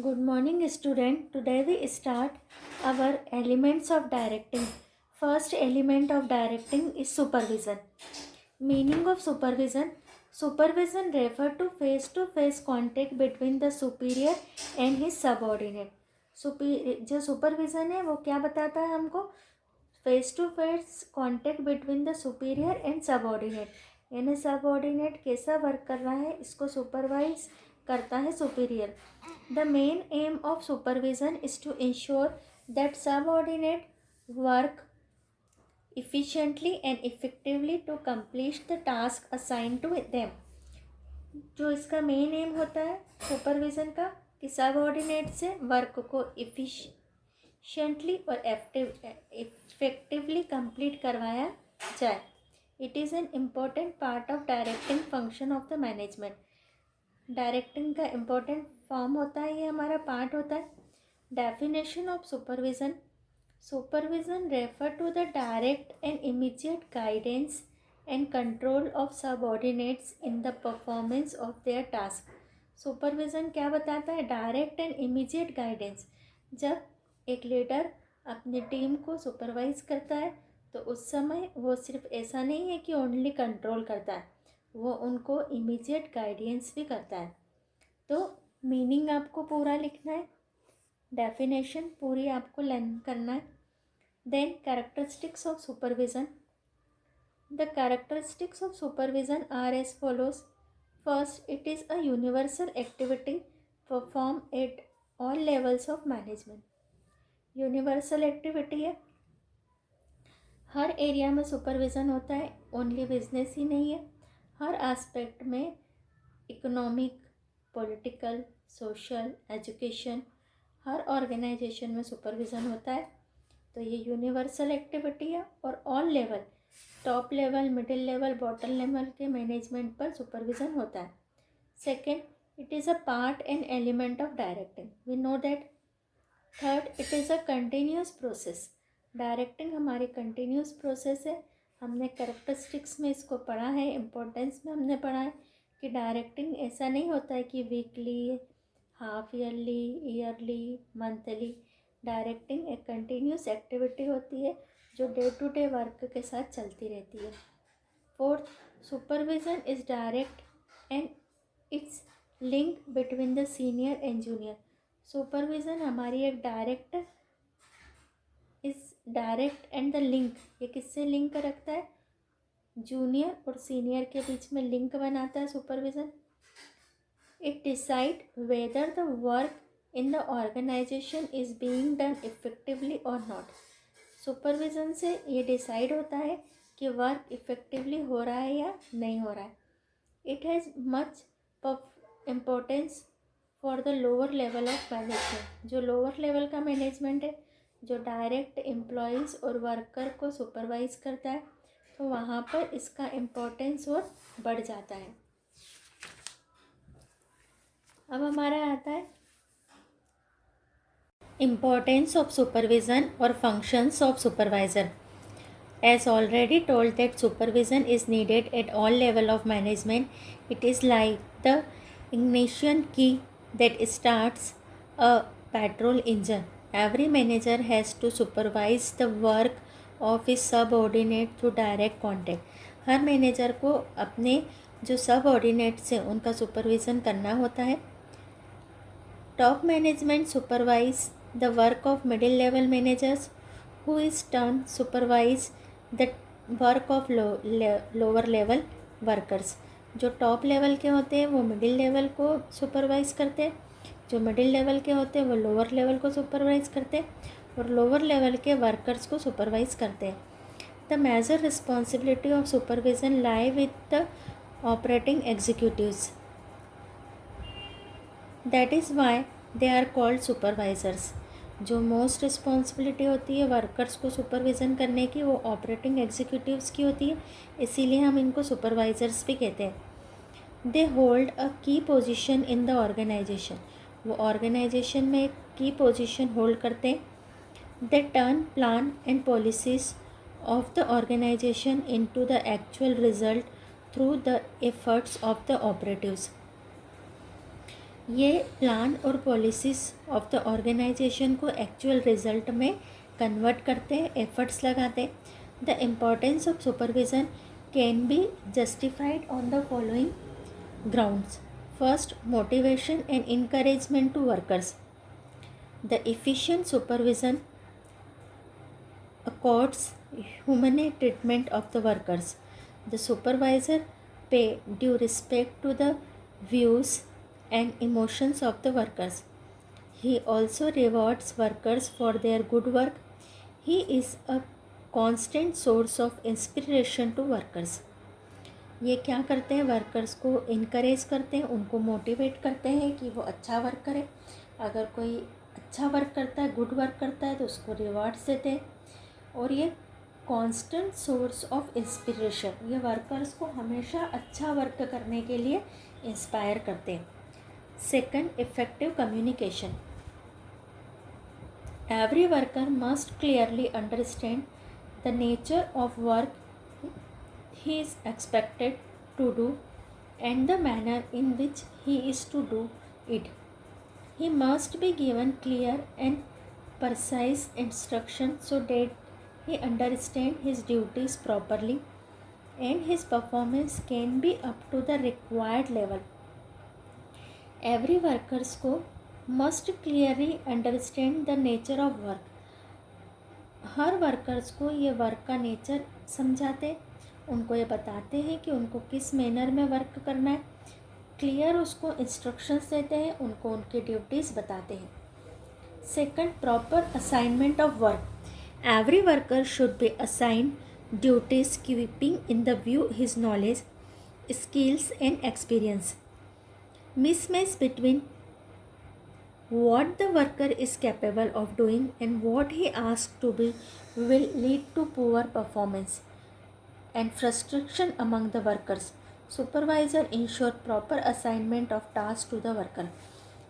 Good morning, student. Today we start our elements of directing. First element of directing is supervision. Meaning of supervision. Supervision refer to face contact between the superior and his subordinate. जो supervision है वो क्या बताता है हमको? Face to face contact between the superior and subordinate, यानी subordinate कैसा work कर रहा है इसको सुपरवाइज करता है superior. The main aim of supervision is to ensure that subordinate work efficiently and effectively to complete the task assigned to them. जो इसका मेन एम होता है सुपरविज़न का कि सबऑर्डिनेट से वर्क को इफ़िशिएंटली और इफेक्टिवली कंप्लीट करवाया जाए. It is an important part of directing function of the management. Directing का इम्पोर्टेंट फॉर्म होता है, ये हमारा पार्ट होता है. Definition of supervision. Supervision refer to the direct and immediate guidance and control of subordinates in the performance of their task. Supervision क्या बताता है? Direct and immediate guidance. जब एक लीडर अपनी टीम को सुपरवाइज करता है तो उस समय वो सिर्फ ऐसा नहीं है कि ओनली कंट्रोल करता है, वो उनको इमीडिएट गाइडेंस भी करता है. तो मीनिंग आपको पूरा लिखना है, डेफिनेशन पूरी आपको लर्न करना है. Then characteristics of supervision. The characteristics of supervision are as follows. First, it is a universal activity performed at all levels of management. Universal activity है, हर एरिया में सुपरविज़न होता है, ओनली बिजनेस ही नहीं है, हर एस्पेक्ट में इकोनॉमिक, पॉलिटिकल, सोशल, एजुकेशन, हर ऑर्गेनाइजेशन में सुपरविज़न होता है. तो ये यूनिवर्सल एक्टिविटी है और all level, top level, middle level, bottom level के मैनेजमेंट पर सुपरविज़न होता है. Second, it is a part and element of directing, we know that. Third, it is a continuous process. Directing हमारी continuous process है. हमने characteristics में इसको पढ़ा है, इम्पोर्टेंस में हमने पढ़ा है कि डायरेक्टिंग ऐसा नहीं होता है कि weekly, half yearly, yearly, monthly. Directing एक कंटिन्यूस एक्टिविटी होती है जो डे टू डे वर्क के साथ चलती रहती है. Fourth, supervision is direct and it's link between the senior and junior. Supervision हमारी एक डायरेक्ट एंड द लिंक, ये किससे लिंक रखता है? जूनियर और सीनियर के बीच में लिंक बनाता है supervision. It decide whether the work in the organization is being done effectively or not. Supervision से ये डिसाइड होता है कि वर्क इफ़ेक्टिवली हो रहा है या नहीं हो रहा है. It has much importance for the lower level of management. जो लोअर लेवल का मैनेजमेंट है, जो डायरेक्ट एम्प्लॉयज़ और वर्कर को सुपरवाइज करता है, तो वहाँ पर इसका इम्पोर्टेंस और बढ़ जाता है. अब हमारा आता है Importance of supervision or functions of supervisor. As already told that supervision is needed at all level of management. It is like the ignition key that starts a petrol engine. Every manager has to supervise the work of his subordinate through direct contact. Her manager को अपने जो subordinate से उनका supervision करना होता है. Top management supervise the work of middle level managers, who is turn supervise the work of lower level workers. जो top level के होते हैं वो मिडिल लेवल को सुपरवाइज करते हैं, जो मिडिल लेवल के होते हैं वो लोअर लेवल को सुपरवाइज करते हैं और लोअर लेवल के वर्कर्स को सुपरवाइज करते हैं. The major responsibility of supervision lie with the operating executives. That is why they are called supervisors. जो मोस्ट रिस्पॉन्सिबिलिटी होती है वर्कर्स को सुपरविज़न करने की, वो ऑपरेटिंग एग्जीक्यूटिव्स की होती है, इसीलिए हम इनको सुपरवाइजर्स भी कहते हैं. दे hold a key position in the organisation. वो ऑर्गेनाइजेशन में एक की पोजीशन होल्ड करते हैं. They turn plan and policies of the organisation into the actual result through the efforts of the operatives. ये प्लान और पॉलिसीज़ ऑफ द ऑर्गेनाइजेशन को actual result में convert करते हैं, एफर्ट्स लगाते हैं। The importance of supervision can be justified on the following grounds. First, motivation and encouragement to workers. The efficient supervision accords humane treatment of the workers. The supervisor pay due respect to the views and emotions of the workers. He also rewards workers for their good work. He is a constant source of inspiration to workers. ये क्या करते हैं, workers को encourage करते हैं, उनको motivate करते हैं कि वो अच्छा वर्क करे। अगर कोई अच्छा वर्क करता है, गुड वर्क करता है, तो उसको रिवार्ड्स देते हैं। और ये कांस्टेंट सोर्स ऑफ इंस्पिरेशन, ये वर्कर्स को हमेशा अच्छा वर्क करने के लिए इंस्पायर करते हैं। Second, effective communication. Every worker must clearly understand the nature of work he is expected to do and the manner in which he is to do it. He must be given clear and precise instruction so that he understands his duties properly and his performance can be up to the required level. Every workers को must clearly understand the nature of work. Her workers को ये work का nature समझाते, उनको ये बताते हैं कि उनको किस मैनर में वर्क करना है, क्लियर उसको इंस्ट्रक्शंस देते हैं, उनको उनकी ड्यूटीज़ बताते हैं। Second, proper assignment of work. Every worker should be assigned duties keeping in the view his knowledge, skills and experience. Mismatch between what the worker is capable of doing and what he asked to be will lead to poor performance and frustration among the workers. Supervisor ensure proper assignment of tasks to the worker.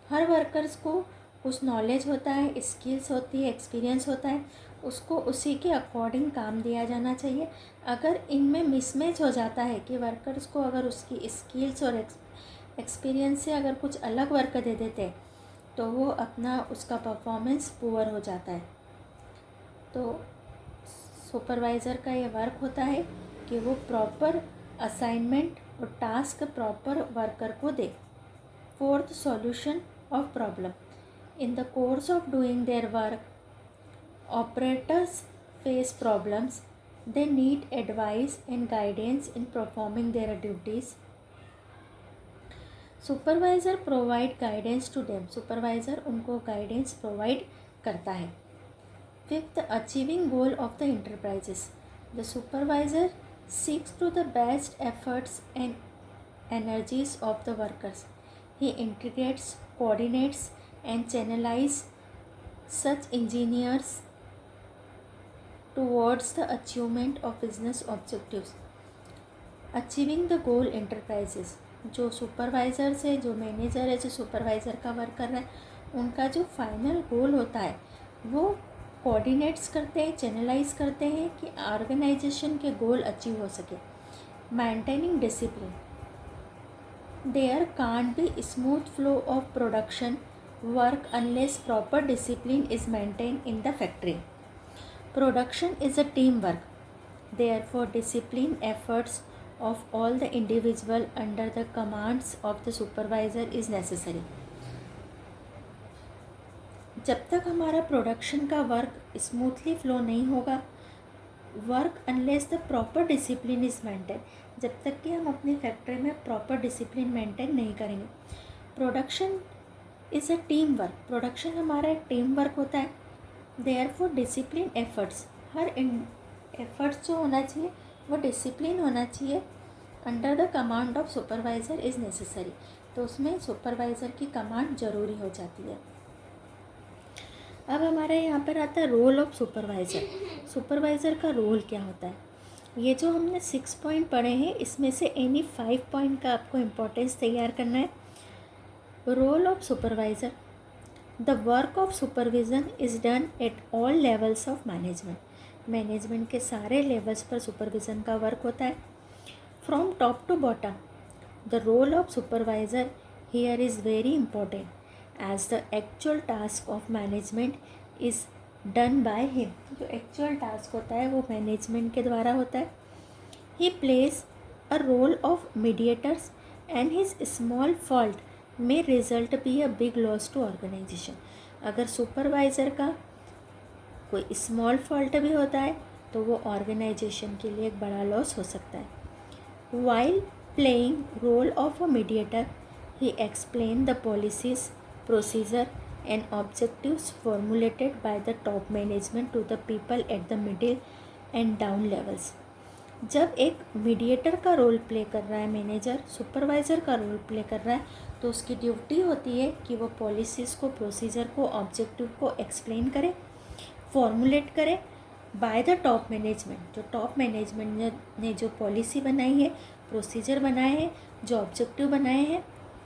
Her workers को कुछ knowledge होता है, skills होती है, experience होता है, उसको उसी के अकॉर्डिंग काम दिया जाना चाहिए। अगर इनमें मिसमैच हो जाता है कि वर्कर्स को अगर उसकी स्किल्स और एक्सपीरियंस से अगर कुछ अलग वर्क दे देते हैं तो वो अपना उसका परफॉर्मेंस पुअर हो जाता है। तो सुपरवाइज़र का ये वर्क होता है कि वो प्रॉपर असाइनमेंट और टास्क प्रॉपर वर्कर को दे। Fourth, solution of problem. In the course of doing their work operators face problems, they need advice and guidance in performing their duties. Supervisor provide guidance to them. Supervisor उनको guidance provide करता है। Fifth, achieving goal of the enterprises. The supervisor seeks to the best efforts and energies of the workers. He integrates, coordinates and channelize such engineers towards the achievement of business objectives. Achieving the goal enterprises. जो supervisors है, जो manager है, जो supervisor का work कर रहा है, उनका जो फाइनल गोल होता है वो कोऑर्डिनेट्स करते हैं, चैनलाइज करते हैं कि ऑर्गेनाइजेशन के गोल अचीव हो सके। Maintaining discipline. There can't be smooth flow of production work unless proper discipline is maintain in the factory. Production is a team work, therefore discipline efforts of all the individual under the commands of the supervisor is necessary. जब तक हमारा production का work smoothly flow नहीं होगा, work unless the proper discipline is maintain, जब तक कि हम अपनी फैक्ट्री में प्रॉपर डिसिप्लिन मेंटेन नहीं करेंगे। Production is a team work, production हमारा एक टीम वर्क होता है। देयरफॉर डिसिप्लिन एफर्ट्स, हर एफर्ट्स जो होना चाहिए वो डिसिप्लिन होना चाहिए। Under the command of supervisor is necessary, तो उसमें सुपरवाइज़र की कमांड ज़रूरी हो जाती है। अब हमारे यहाँ पर आता है रोल ऑफ सुपरवाइज़र। सुपरवाइज़र का रोल क्या होता है? ये जो हमने 6 पॉइंट पढ़े हैं, इसमें से एनी 5 पॉइंट का आपको इम्पोर्टेंस तैयार करना है। Role of supervisor. The work of supervision is done at all levels of management. Management के सारे लेवल्स पर सुपरविज़न का वर्क होता है। From top to bottom, the role of supervisor here is very important as the actual task of management is done by him. जो actual task होता है वो management के द्वारा होता है. He plays a role of mediators and his small fault may result be a big loss to organization. अगर supervisor का कोई स्मॉल फॉल्ट भी होता है तो वो ऑर्गेनाइजेशन के लिए एक बड़ा लॉस हो सकता है. While playing role of a mediator, he explained the policies, procedure and objectives formulated by the top management to the people at the middle and down levels. जब एक मीडिएटर का रोल प्ले कर रहा है manager, supervisor का role play कर रहा है, तो उसकी ड्यूटी होती है कि वो पॉलिसीज़ को, प्रोसीजर को, ऑब्जेक्टिव को एक्सप्लेन करे, फॉर्मुलेट करे बाय द टॉप मैनेजमेंट. जो टॉप मैनेजमेंट ने जो पॉलिसी बनाई है, प्रोसीजर बनाए हैं, जो ऑब्जेक्टिव बनाए हैं,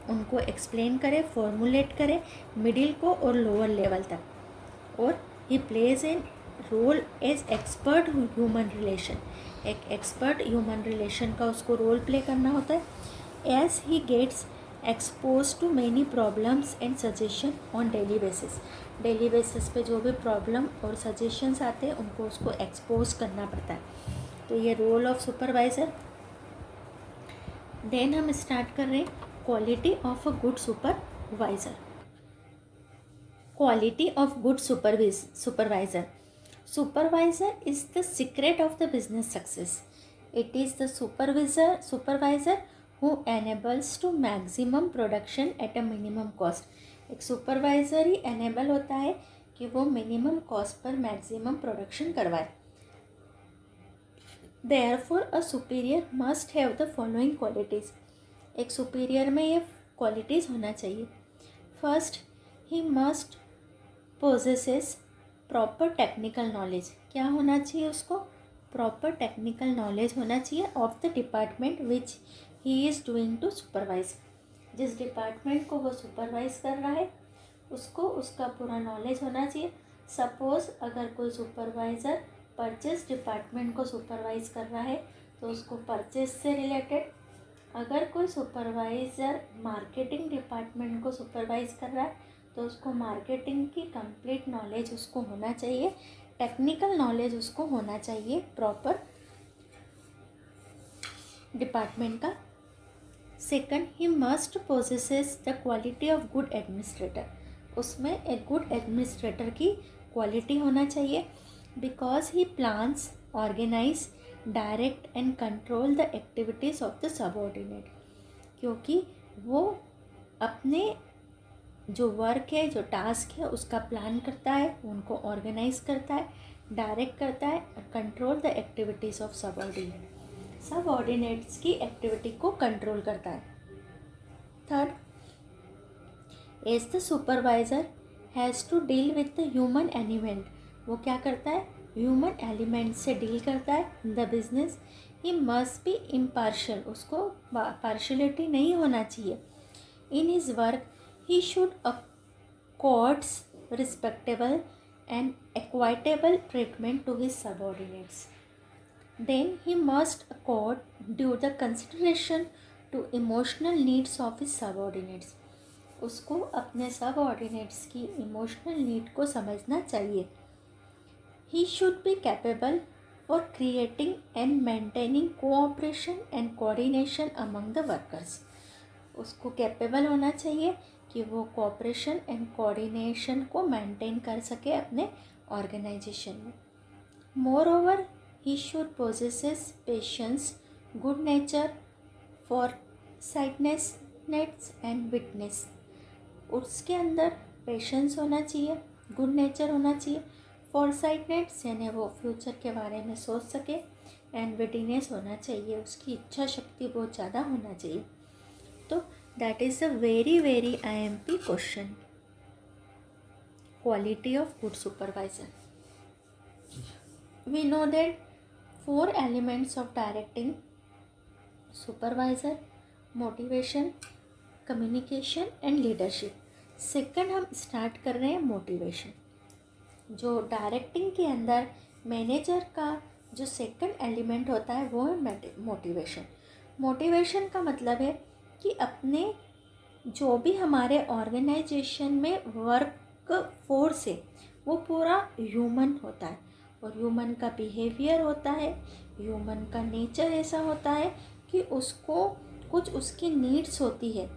उनको एक्सप्लेन करे, फॉर्मुलेट करे मिडिल को और लोअर लेवल तक. और he plays an role as expert human relation. एक एक्सपर्ट ह्यूमन रिलेशन का उसको रोल प्ले करना होता है. As he gets expose to many problems and suggestion on daily basis. Daily basis पे जो भी प्रॉब्लम और सजेशंस आते हैं उनको उसको एक्सपोज करना पड़ता है. तो ये रोल ऑफ सुपरवाइज़र. देन हम स्टार्ट कर रहे हैं quality of a good supervisor. Quality of good supervisor. Supervisor is the secret of the business success. It is the supervisor who enables to maximum production at a minimum cost. एक supervisor ही enable होता है कि वो minimum cost per maximum production करवाए. Therefore, a superior must have the following qualities. एक superior में ये qualities होना चाहिए. First, he must possesses proper technical knowledge. क्या होना चाहिए उसको? प्रॉपर टेक्निकल नॉलेज होना चाहिए of the department which he is doing to supervise. जिस डिपार्टमेंट को वो सुपरवाइज कर रहा है उसको उसका पूरा नॉलेज होना चाहिए. सपोज़ अगर कोई सुपरवाइज़र परचेस डिपार्टमेंट को सुपरवाइज कर रहा है तो उसको परचेस से रिलेटेड. अगर कोई सुपरवाइज़र मार्केटिंग डिपार्टमेंट को सुपरवाइज कर रहा है तो उसको मार्केटिंग की कंप्लीट नॉलेज उसको होना चाहिए, टेक्निकल नॉलेज उसको होना चाहिए प्रॉपर डिपार्टमेंट का. Second, he must possesses the quality of good administrator. उसमें एक गुड एडमिनिस्ट्रेटर की क्वालिटी होना चाहिए. Because he plans, organise, direct and control the activities of the subordinate. क्योंकि वो अपने जो वर्क है, जो टास्क है, उसका प्लान करता है, उनको ऑर्गेनाइज करता है, डायरेक्ट करता है, control the activities of subordinate. Subordinates की एक्टिविटी को कंट्रोल करता है. Third, as the supervisor has to deal with the human element. वो क्या करता है? ह्यूमन एलिमेंट से डील करता है in the business. He must be impartial. उसको पार्शलिटी नहीं होना चाहिए. In his work he should accords respectable and equitable treatment to his subordinates. Then he must accord due the consideration to emotional needs of his subordinates. उसको अपने subordinates की emotional need को समझना चाहिए. He should be capable for creating and maintaining cooperation and coordination among the workers. उसको capable होना चाहिए कि वो कोऑपरेशन एंड कोऑर्डिनेशन को मेंटेन कर सके अपने ऑर्गेनाइजेशन में. Moreover he should possesses patience, good nature, foresightness and witness. उसके अंदर पेशेंस होना चाहिए, गुड नेचर होना चाहिए, फॉरसाइटनेस यानी वो फ्यूचर के बारे में सोच सके, एंड विटनेस होना चाहिए, उसकी इच्छा शक्ति बहुत ज़्यादा होना चाहिए. तो that is a very IMP question. Quality of good supervisor. We know that 4 elements of directing: supervisor, motivation, communication and leadership. Second हम स्टार्ट कर रहे हैं मोटिवेशन. जो डायरेक्टिंग के अंदर मैनेजर का जो सेकंड एलिमेंट होता है वो है मोटिवेशन. मोटिवेशन का मतलब है कि अपने जो भी हमारे ऑर्गेनाइजेशन में वर्क फोर्स है वो पूरा ह्यूमन होता है, और ह्यूमन का बिहेवियर होता है, ह्यूमन का नेचर ऐसा होता है कि उसको कुछ उसकी नीड्स होती है।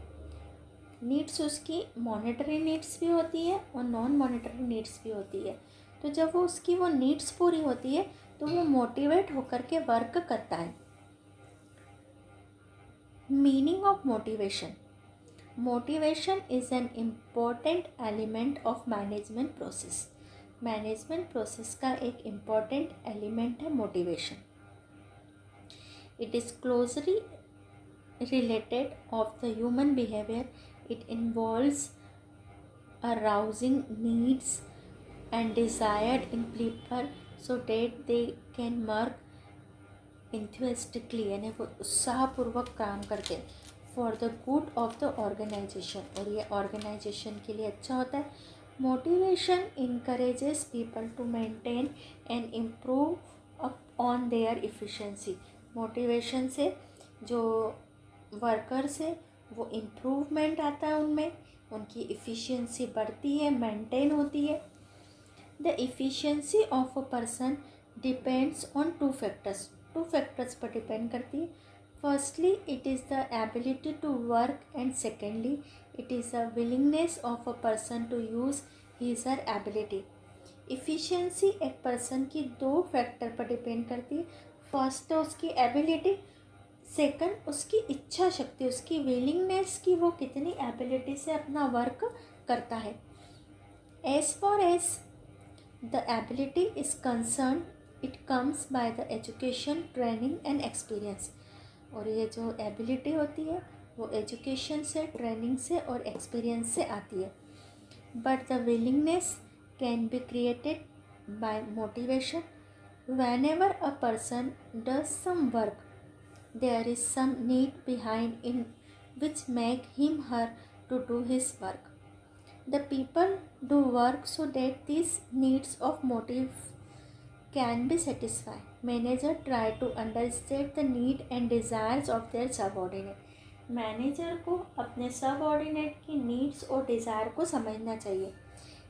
नीड्स उसकी मॉनेटरी नीड्स भी होती है और नॉन मॉनेटरी नीड्स भी होती है। तो जब वो उसकी वो नीड्स पूरी होती है तो वो मोटिवेट होकर के वर्क करता है। Meaning of motivation. Motivation is an important element of management process. Management process का एक इम्पॉर्टेंट एलिमेंट है motivation. It is closely related of the human behavior. It involves arousing needs and desired in people so that they can work enthusiastically, यानी वो उत्साहपूर्वक काम करते हैं for the good of the organisation, और ये organisation के लिए अच्छा होता है। Motivation encourages people to maintain and improve up on their efficiency. Motivation से जो वर्कर्स है वो इम्प्रूवमेंट आता है उनमें, उनकी इफ़िशियंसी बढ़ती है, मेंटेन होती है। The efficiency of a person depends on two factors पर डिपेंड करती है। Firstly it is the ability to work, and secondly it is the willingness of a person to use his her ability. Efficiency एक person की दो factor पर depend करती है। First तो उसकी एबिलिटी, सेकंड उसकी इच्छा शक्ति, उसकी विलिंगनेस कि वो कितनी एबिलिटी से अपना वर्क करता है। As far as the ability is concern, it comes by the education, training and experience. और ये जो एबिलिटी होती है वो एजुकेशन से, ट्रेनिंग से और एक्सपीरियंस से आती है। But the willingness can be created by motivation. Whenever a person does some work, there is some need behind in which make him her to do his work. The people do work so that these needs of motive can be satisfied. Manager try to understand the need and desires of their subordinate. Manager को अपने subordinate की needs और desire को समझना चाहिए,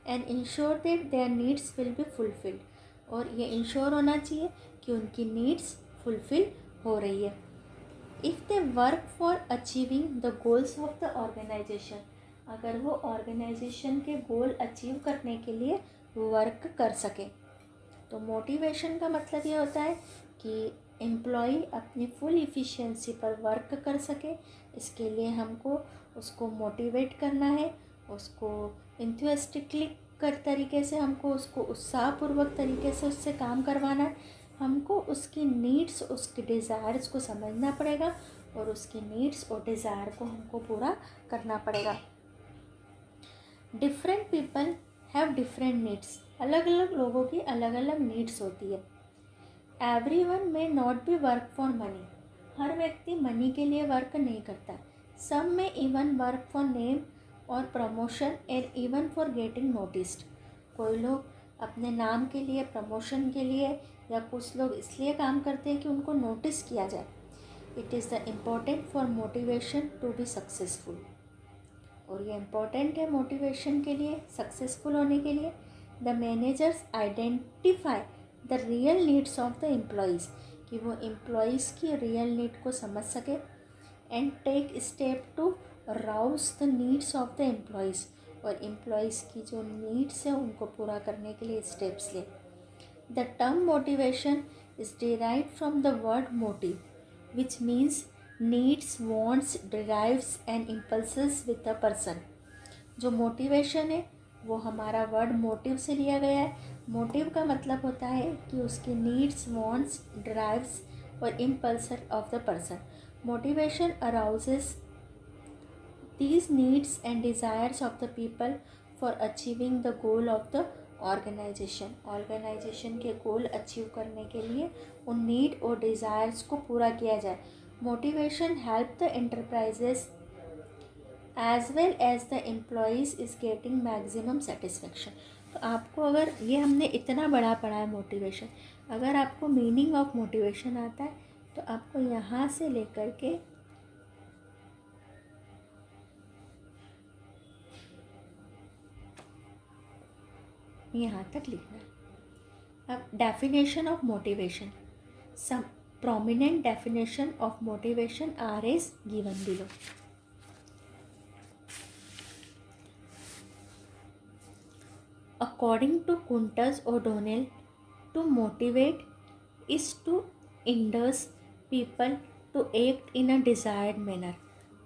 and ensure that there needs will be fulfilled, और ये ensure होना चाहिए कि उनकी नीड्स फुलफिल हो रही है। If they work for achieving the goals of the organisation, अगर वो ऑर्गेनाइजेशन के गोल अचीव करने के लिए वर्क कर सके। तो मोटिवेशन का मतलब ये होता है कि एम्प्लॉई अपनी फुल इफ़िशियंसी पर वर्क कर सके। इसके लिए हमको उसको मोटिवेट करना है, उसको इंथुसियास्टिकली तरीके से हमको उसको उत्साहपूर्वक तरीके से उससे काम करवाना है। हमको उसकी नीड्स, उसके डिज़ायर्स को समझना पड़ेगा और उसकी नीड्स और डिज़ायर को हमको पूरा करना पड़ेगा। Different people have different needs. अलग अलग लोगों की अलग अलग नीड्स होती है। Everyone may not be work for money. हर व्यक्ति मनी के लिए वर्क नहीं करता। Some men even work for name और promotion and even for getting noticed. कोई लोग अपने नाम के लिए, प्रमोशन के लिए, या कुछ लोग इसलिए काम करते हैं कि उनको नोटिस किया जाए। It is the important for motivation to be successful, और ये इम्पोर्टेंट है मोटिवेशन के लिए, सक्सेसफुल होने के लिए। The managers identify the real needs of the employees, कि वो एम्प्लॉयज़ की रियल नीड को समझ सके, and take step to rouse the needs of the employees, और एम्प्लॉयज़ की जो नीड्स हैं उनको पूरा करने के लिए स्टेप्स ले। The term motivation is derived from the word motive, which means needs, wants, drives and impulses with the person. जो मोटिवेशन है वो हमारा वर्ड मोटिव से लिया गया है। मोटिव का मतलब होता है कि उसकी नीड्स, वॉन्ट्स, ड्राइव्स और impulse of the person. Motivation arouses these needs and desires of the people for achieving the goal of the organization. Organisation के गोल अचीव करने के लिए उन नीड और डिज़ायर्स को पूरा किया जाए। Motivation help the enterprises as well as the employees is getting maximum satisfaction. तो आपको, अगर ये हमने इतना बड़ा पढ़ा है मोटिवेशन, अगर आपको मीनिंग ऑफ मोटिवेशन आता है तो आपको यहाँ से लेकर के यहाँ तक लिखना है। अब definition of motivation, some prominent definition of motivation are is given below. According to Quintus O'Donnell, to motivate is to induce people to act in a desired manner.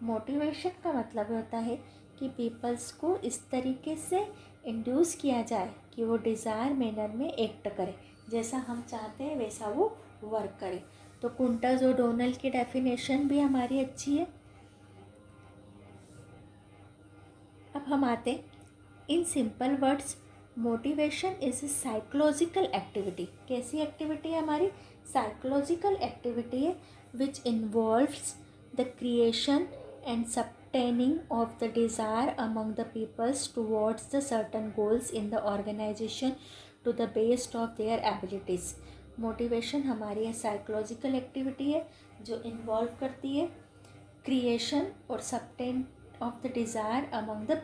Motivation का मतलब होता है कि पीपल्स को इस तरीके से इंड्यूस किया जाए कि वो डिज़ायर मैनर में एक्ट करे, जैसा हम चाहते हैं वैसा वो वर्क करे। तो कुंटस ओडोनल की डेफिनेशन भी हमारी अच्छी है। अब हम आते in simple words, motivation is a psychological activity. कैसी एक्टिविटी है हमारी? साइकोलॉजिकल एक्टिविटी है which involves the creation and sustaining of the desire among the peoples towards the certain goals in the organisation to the best of their abilities. Motivation हमारी एक psychological activity है जो involve करती है creation और sustain of the desire among the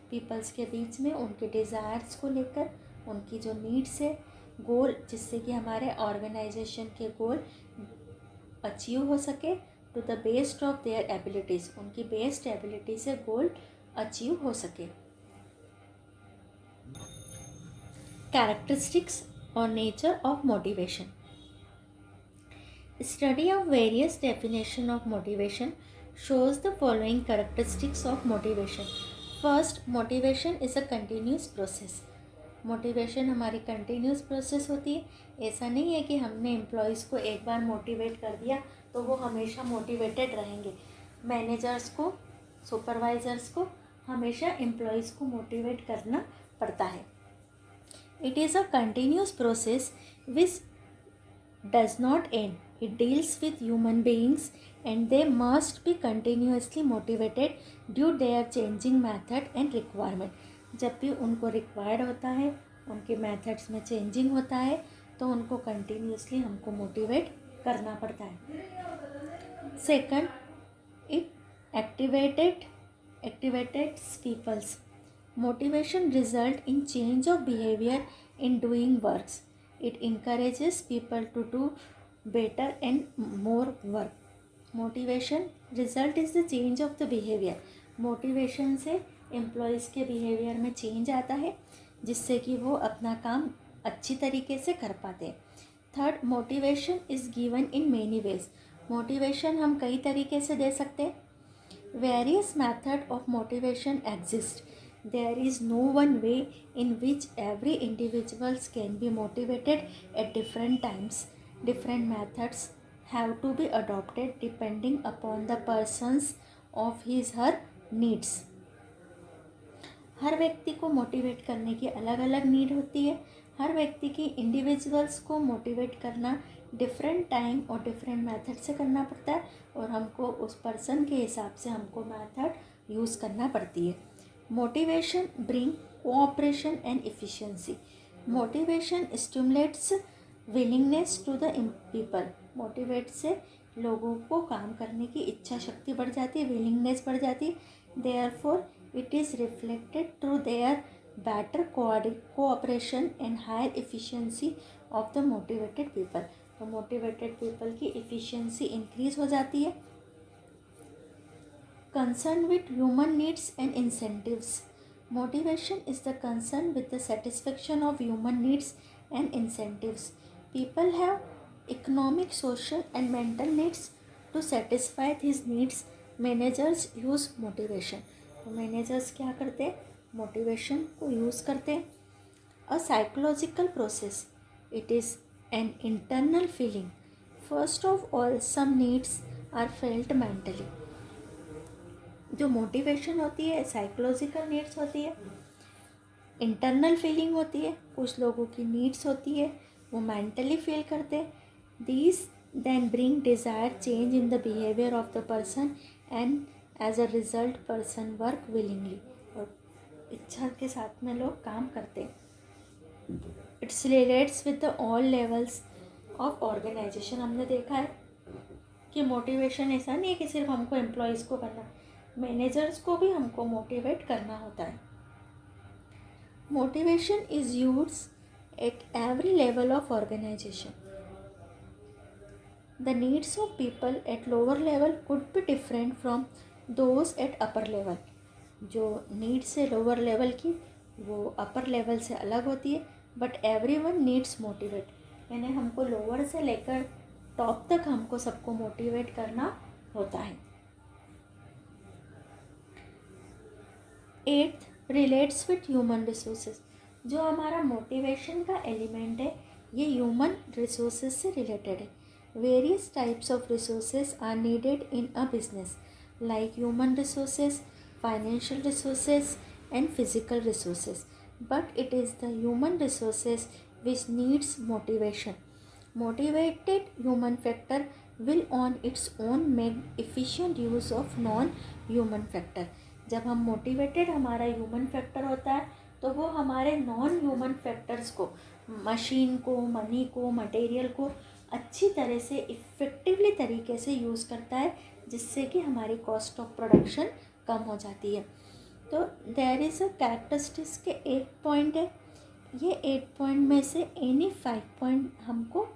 peoples के बीच में उनके डिज़ायर्स को लेकर, उनकी जो नीड्स है, गोल, जिससे कि हमारे ऑर्गेनाइजेशन के गोल अचीव हो सके, to the best of their abilities, उनकी बेस्ट एबिलिटी से गोल अचीव हो सके। कैरेक्टरिस्टिक्स और nature of motivation. Study of various definition of motivation shows the following characteristics of motivation. First, motivation is a continuous process. Motivation हमारी continuous process होती है। ऐसा नहीं है कि हमने एम्प्लॉयज़ को एक बार मोटिवेट कर दिया तो वो हमेशा मोटिवेटेड रहेंगे। मैनेजर्स को, सुपरवाइजर्स को हमेशा एम्प्लॉयज़ को मोटिवेट करना पड़ता है। It is a continuous process which does not end. It deals with human beings and they must be continuously motivated due to their changing method and requirement. जब भी उनको रिक्वायर्ड होता है, उनके मेथड्स में चेंजिंग होता है, तो उनको कंटिन्यूसली हमको मोटिवेट करना पड़ता है। Second, it activated peoples. Motivation result in change of behaviour in doing works. It encourages people to do better and more work. Motivation result is the change of the behavior. Motivation से employees के behaviour में change आता है जिससे कि वो अपना काम अच्छी तरीके से कर पाते हैं। Third, motivation is given in many ways. Motivation हम कई तरीके से दे सकते हैं। Various method of motivation exist. There is no one way in which every individuals can be motivated at different times. Different methods have to be adopted depending upon the person's of his her needs. हर व्यक्ति को motivate करने की अलग अलग need होती है। हर व्यक्ति की इंडिविजुअल्स को मोटिवेट करना डिफरेंट टाइम और डिफरेंट मेथड से करना पड़ता है और हमको उस पर्सन के हिसाब से हमको मेथड यूज़ करना पड़ती है। Motivation bring cooperation and efficiency. Motivation stimulates willingness to the people. Motivate से लोगों को काम करने की इच्छा शक्ति बढ़ जाती है, willingness बढ़ जाती है. Therefore, it is reflected through their better cooperation and higher efficiency of the motivated people. तो motivated people की efficiency increase हो जाती है. Concern with human needs and incentives. Motivation is the concern with the satisfaction of human needs and incentives. People have economic, social and mental needs. To satisfy these needs, managers use motivation. तो managers क्या करते हैं? Motivation को use करते हैं। A psychological process. It is an internal feeling. First of all, some needs are felt mentally. जो motivation होती है साइकोलॉजिकल नीड्स होती है, इंटरनल फीलिंग होती है, कुछ लोगों की नीड्स होती है वो मेंटली फील करते हैं. These then bring desire change in the behaviour of the person and as a result person work willingly. और इच्छा के साथ में लोग काम करते हैं. It's relates with the all levels of organisation. हमने देखा है कि मोटिवेशन ऐसा नहीं है कि सिर्फ हमको एम्प्लॉयज़ को करना, मैनेजर्स को भी हमको मोटिवेट करना होता है. Motivation is used at every level of organization. The needs of people at lower level could be different from those at upper level. जो नीड्स है लोअर लेवल की वो अपर लेवल से अलग होती है, but every one needs motivate, यानी हमको लोअर से लेकर टॉप तक हमको सबको मोटिवेट करना होता है. 8th relates with human resources. जो हमारा मोटिवेशन का एलिमेंट है ये ह्यूमन रिसोर्सेज से रिलेटेड है. Various types of resources are needed in a business like human resources, financial resources and physical resources, but it is the human resources which needs motivation. Motivated human factor will on its own make efficient use of non human factor. जब हम motivated हमारा human factor होता है तो वो हमारे non human factors को, machine को, मनी को, मटेरियल को अच्छी तरह से इफ़ेक्टिवली तरीके से यूज़ करता है, जिससे कि हमारी कॉस्ट ऑफ प्रोडक्शन कम हो जाती है. तो देयर इज़ अ कैरेक्टरिस्टिक्स के 8 पॉइंट है. ये 8 पॉइंट में से एनी 5 पॉइंट हमको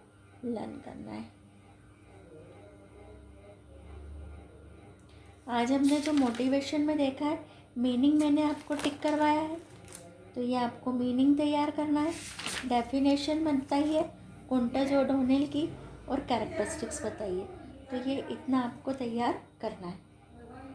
लर्न करना है. आज हमने जो मोटिवेशन में देखा है, मीनिंग मैंने आपको टिक करवाया है, तो ये आपको मीनिंग तैयार करना है. डेफिनेशन बताइए कुंटज ओडोनिल की और कैरेक्टरिस्टिक्स बताइए. तो ये इतना आपको तैयार करना है.